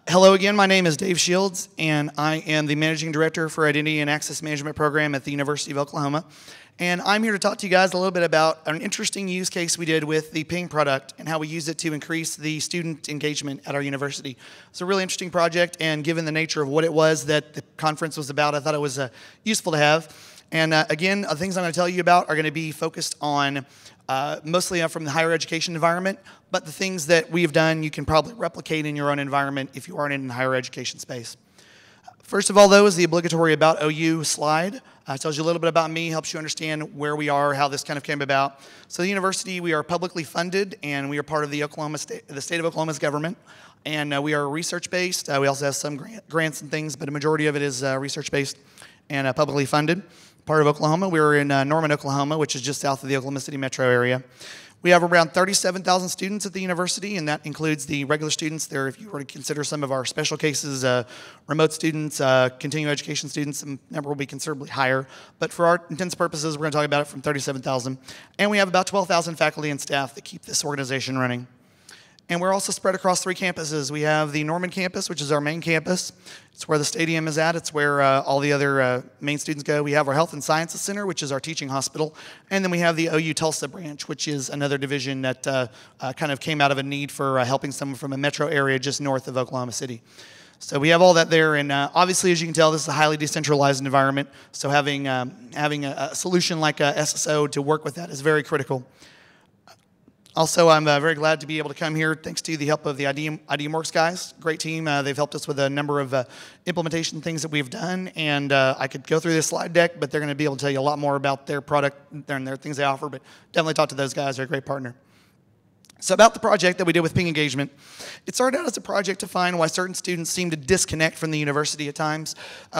Hello again, my name is Dave Shields, and I am the Managing Director for Identity and Access Management Program at the University of Oklahoma. And I'm here to talk to you guys a little bit about an interesting use case we did with the Ping product and how we use it to increase the student engagement at our university. It's a really interesting project, and given the nature of what it was that the conference was about, I thought it was useful to have. And again, the things I'm going to tell you about are going to be focused on mostly from the higher education environment, but the things that we have done you can probably replicate in your own environment if you aren't in the higher education space. First of all, though, is the obligatory About OU slide. It tells you a little bit about me, helps you understand where we are, how this kind of came about. So the university, we are publicly funded, and we are part of the state of Oklahoma's government. And we are research-based. We also have some grants and things, but a majority of it is research-based and publicly funded. Part of Oklahoma. We were in Norman, Oklahoma, which is just south of the Oklahoma City metro area. We have around 37,000 students at the university, and that includes the regular students there. If you were to consider some of our special cases, remote students, continuing education students, the number will be considerably higher. But for our intents purposes, we're going to talk about it from 37,000. And we have about 12,000 faculty and staff that keep this organization running. And we're also spread across 3 campuses. We have the Norman campus, which is our main campus. It's where the stadium is at. It's where all the other main students go. We have our Health and Sciences Center, which is our teaching hospital. And then we have the OU Tulsa branch, which is another division that kind of came out of a need for helping someone from a metro area just north of Oklahoma City. So we have all that there, and obviously, as you can tell, this is a highly decentralized environment. So having a solution like SSO to work with that is very critical. Also, I'm very glad to be able to come here thanks to the help of the IDMWorks guys. Great team. They've helped us with a number of implementation things that we've done. And I could go through this slide deck, but they're going to be able to tell you a lot more about their product and their things they offer. But definitely talk to those guys. They're a great partner. So about the project that we did with Ping Engagement, it started out as a project to find why certain students seem to disconnect from the university at times.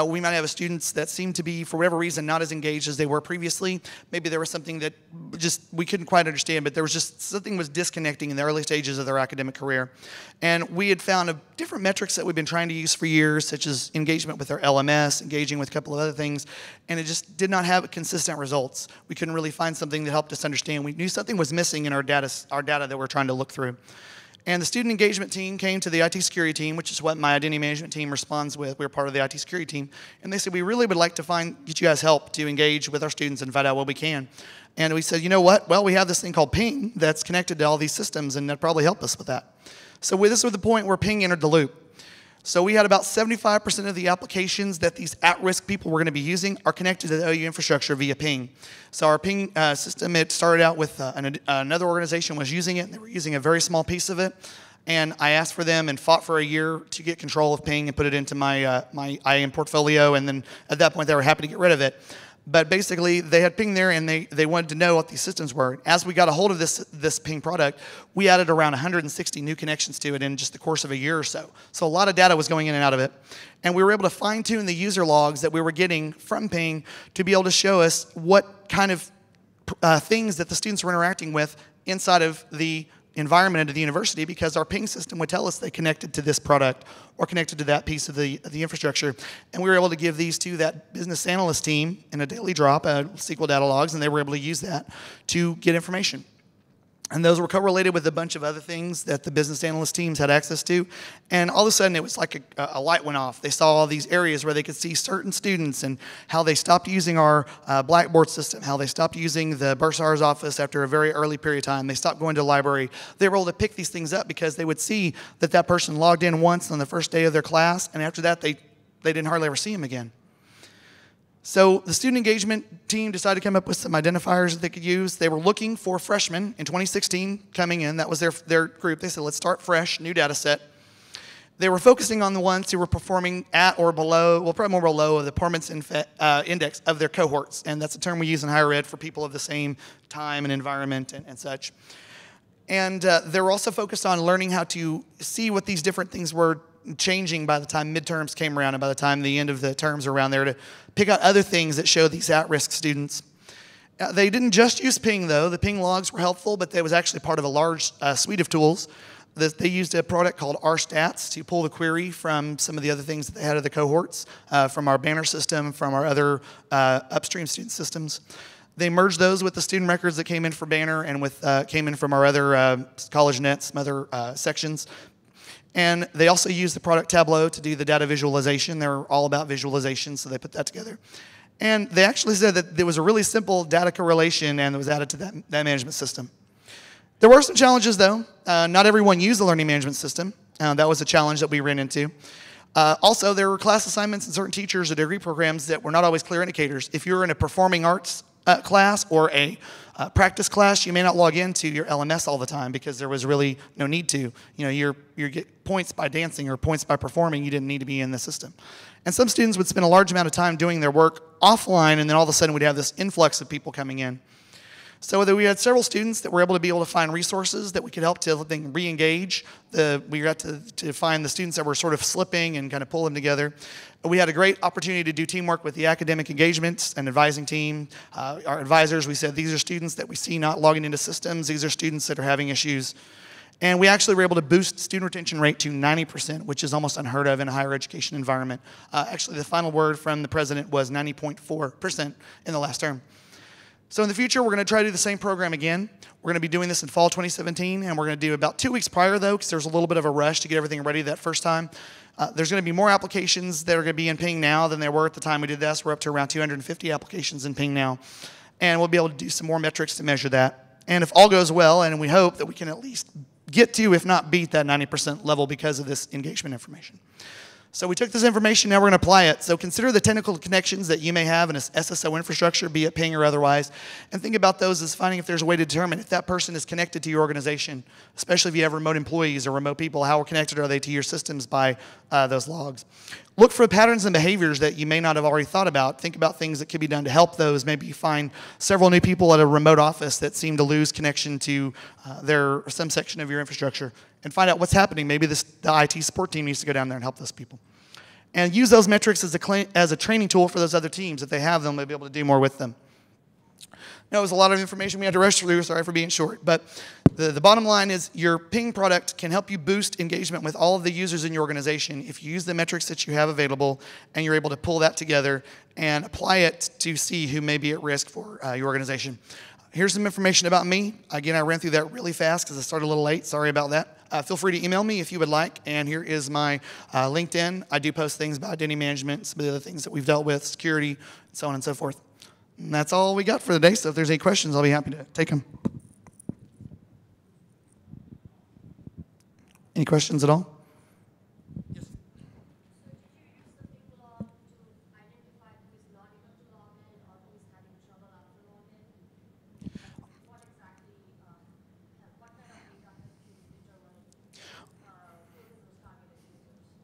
We might have students that seem to be, for whatever reason, not as engaged as they were previously. Maybe there was something that just we couldn't quite understand, but there was just something was disconnecting in the early stages of their academic career. And we had found different metrics that we've been trying to use for years, such as engagement with their LMS, engaging with a couple of other things, and it just did not have consistent results. We couldn't really find something that helped us understand. We knew something was missing in our data that we're trying to look through. And the student engagement team came to the IT security team, which is what my identity management team responds with. We're part of the IT security team. And they said, we really would like to get you guys help to engage with our students and find out what we can. And we said, you know what? Well, we have this thing called Ping that's connected to all these systems, and that'd probably help us with that. So this was the point where Ping entered the loop. So we had about 75% of the applications that these at-risk people were going to be using are connected to the OU infrastructure via Ping. So our Ping system, it started out with another organization was using it, and they were using a very small piece of it. And I asked for them and fought for a year to get control of Ping and put it into my IAM portfolio. And then at that point, they were happy to get rid of it. But basically, they had Ping there, and they wanted to know what these systems were. As we got a hold of this Ping product, we added around 160 new connections to it in just the course of a year or so. So a lot of data was going in and out of it. And we were able to fine-tune the user logs that we were getting from Ping to be able to show us what kind of things that the students were interacting with inside of the environment of the university, because our Ping system would tell us they connected to this product or connected to that piece of the infrastructure. And we were able to give these to that business analyst team in a daily drop, SQL data logs, and they were able to use that to get information. And those were correlated with a bunch of other things that the business analyst teams had access to. And all of a sudden, it was like a light went off. They saw all these areas where they could see certain students and how they stopped using our Blackboard system, how they stopped using the Bursar's office after a very early period of time. They stopped going to the library. They were able to pick these things up because they would see that that person logged in once on the first day of their class, and after that, they didn't hardly ever see him again. So the student engagement team decided to come up with some identifiers that they could use. They were looking for freshmen in 2016 coming in. That was their group. They said, let's start fresh, new data set. They were focusing on the ones who were performing at or below, well, probably more below the performance index of their cohorts. And that's a term we use in higher ed for people of the same time and environment and such. And they were also focused on learning how to see what these different things were changing by the time midterms came around and by the time the end of the terms were around there, to pick out other things that show these at-risk students. They didn't just use Ping, though. The Ping logs were helpful, but they was actually part of a large suite of tools. They used a product called RStats to pull the query from some of the other things that they had of the cohorts, from our banner system, from our other upstream student systems. They merged those with the student records that came in for banner and came in from our other college nets, some other sections. And they also use the product Tableau to do the data visualization. They're all about visualization, so they put that together. And they actually said that there was a really simple data correlation and it was added to that management system. There were some challenges, though. Not everyone used the learning management system. That was a challenge that we ran into. Also, there were class assignments and certain teachers or degree programs that were not always clear indicators. If you were in a performing arts class or a practice class, you may not log into your LMS all the time because there was really no need to. You know, you get points by dancing or points by performing. You didn't need to be in the system. And some students would spend a large amount of time doing their work offline, and then all of a sudden we'd have this influx of people coming in. So we had several students that were able to find resources that we could help to re-engage. We got to find the students that were sort of slipping and kind of pull them together. We had a great opportunity to do teamwork with the academic engagements and advising team. Our advisors, we said, these are students that we see not logging into systems. These are students that are having issues. And we actually were able to boost student retention rate to 90%, which is almost unheard of in a higher education environment. Actually, the final word from the president was 90.4% in the last term. So in the future, we're going to try to do the same program again. We're going to be doing this in fall 2017, and we're going to do about 2 weeks prior, though, because there's a little bit of a rush to get everything ready that first time. There's going to be more applications that are going to be in Ping now than there were at the time we did this. We're up to around 250 applications in Ping now, and we'll be able to do some more metrics to measure that. And if all goes well, and we hope that we can at least get to, if not beat, that 90% level because of this engagement information. So we took this information, now we're going to apply it. So consider the technical connections that you may have in a SSO infrastructure, be it Ping or otherwise, and think about those as finding if there's a way to determine if that person is connected to your organization, especially if you have remote employees or remote people. How connected are they to your systems by those logs? Look for patterns and behaviors that you may not have already thought about. Think about things that could be done to help those. Maybe you find several new people at a remote office that seem to lose connection to some section of your infrastructure, and find out what's happening. Maybe the IT support team needs to go down there and help those people. And use those metrics as a training tool for those other teams. If they have them, they'll be able to do more with them. Now, it was a lot of information we had to rush through. Sorry for being short. But the bottom line is your Ping product can help you boost engagement with all of the users in your organization if you use the metrics that you have available and you're able to pull that together and apply it to see who may be at risk for your organization. Here's some information about me. Again, I ran through that really fast because I started a little late. Sorry about that. Feel free to email me if you would like. And here is my LinkedIn. I do post things about identity management, some of the other things that we've dealt with, security, so on and so forth. And that's all we got for the day. So if there's any questions, I'll be happy to take them. Any questions at all? Yes.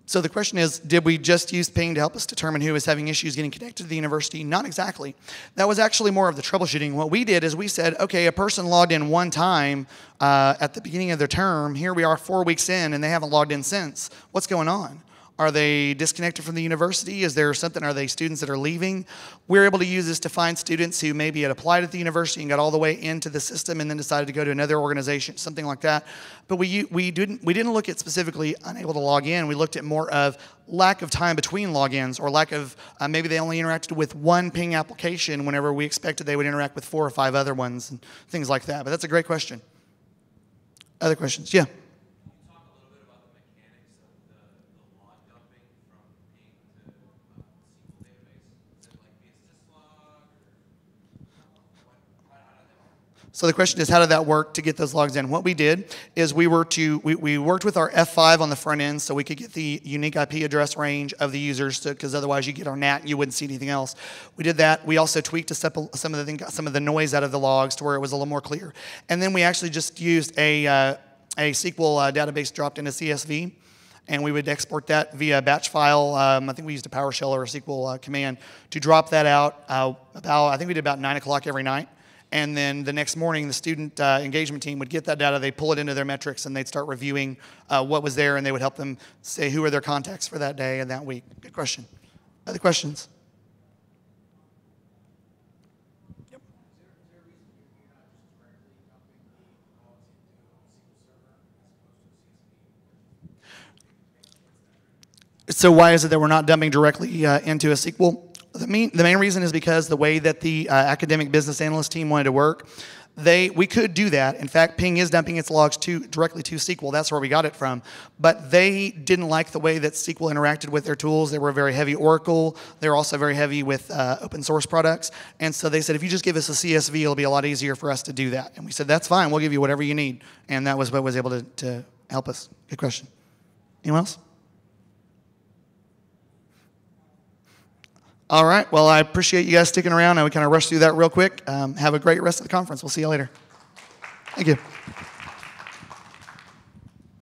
So the question is, did we just use Ping to help us determine who is having issues getting connected to the university? Not exactly. That was actually more of the troubleshooting. What we did is we said, okay, a person logged in one time at the beginning of their term. Here we are 4 weeks in, and they haven't logged in since. What's going on? Are they disconnected from the university? Is there something? Are they students that are leaving? We're able to use this to find students who maybe had applied at the university and got all the way into the system and then decided to go to another organization, something like that. But we didn't look at specifically unable to log in. We looked at more of lack of time between logins, or lack of maybe they only interacted with one Ping application whenever we expected they would interact with 4 or 5 other ones and things like that. But that's a great question. Other questions? Yeah. So the question is, how did that work to get those logs in? What we did is we worked with our F5 on the front end so we could get the unique IP address range of the users, because otherwise you get our NAT and you wouldn't see anything else. We did that. We also tweaked some of the noise out of the logs to where it was a little more clear. And then we actually just used a SQL database dropped into CSV, and we would export that via batch file. I think we used a PowerShell or a SQL command to drop that out. I think we did about 9 o'clock every night. And then the next morning, the student engagement team would get that data, they'd pull it into their metrics, and they'd start reviewing what was there, and they would help them say who are their contacts for that day and that week. Good question. Other questions? Yep. So why is it that we're not dumping directly into a SQL? The main reason is because the way that the academic business analyst team wanted to work, we could do that. In fact, Ping is dumping its logs directly to SQL. That's where we got it from. But they didn't like the way that SQL interacted with their tools. They were very heavy Oracle. They were also very heavy with open source products. And so they said, if you just give us a CSV, it'll be a lot easier for us to do that. And we said, that's fine. We'll give you whatever you need. And that was what was able to help us. Good question. Anyone else? All right. Well, I appreciate you guys sticking around. I would kind of rush through that real quick. Have a great rest of the conference. We'll see you later. Thank you.